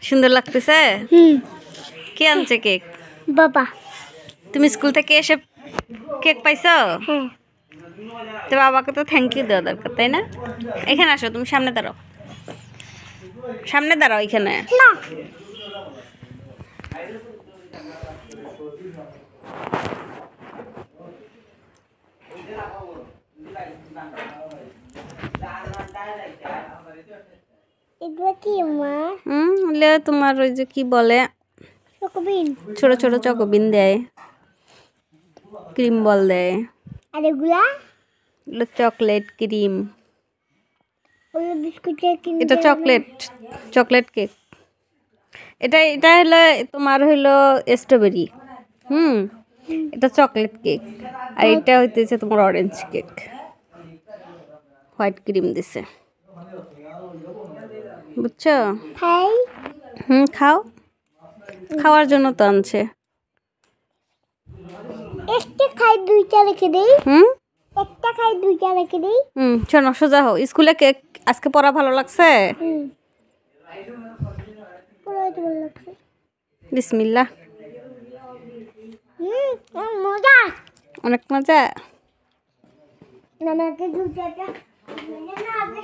সুন্দর লাগতেছে। কে আনছে কেক? বাবা। তুমি স্কুল থেকে এসে কেক পাইছো? হ্যাঁ। তো বাবাকে তো থ্যাংক ইউ দেওয়া দরকার, তাই না? এখানে আসো, তুমি সামনে দাঁড়াও, সামনে দাঁড়াও এখানে। না। এগুলো কি মা? তোমার ওই যে কি বলে, চকোবিন। ছোট ছোট চকোবিন দেয়, ক্রিম বল দেয়। আর এগুলা? এগুলো চকলেট ক্রিম। ওই বিস্কুটের কিনে। এটা চকলেট, চকলেট কেক। এটা এটা হলো তোমার হইলো স্ট্রবেরি। এটা চকলেট কেক। আর এটা হইতেছে তোমার অরেঞ্জ কেক, হোয়াইট ক্রিম দিছে, বুঝছো? খাই। খাও, খাওয়ার জন্য তো আনছে। একটা খাই দুইটা রেখে দেই। একটা খাই দুইটা রেখে দেই। শোনো, সোজা হও। স্কুলে কেক আজকে পড়া ভালো লাগছে? পড়াইতে ভালো লাগছে। বিসমিল্লাহ। মজা। অনেক মজা। আমাকে দুইটা। না, আগে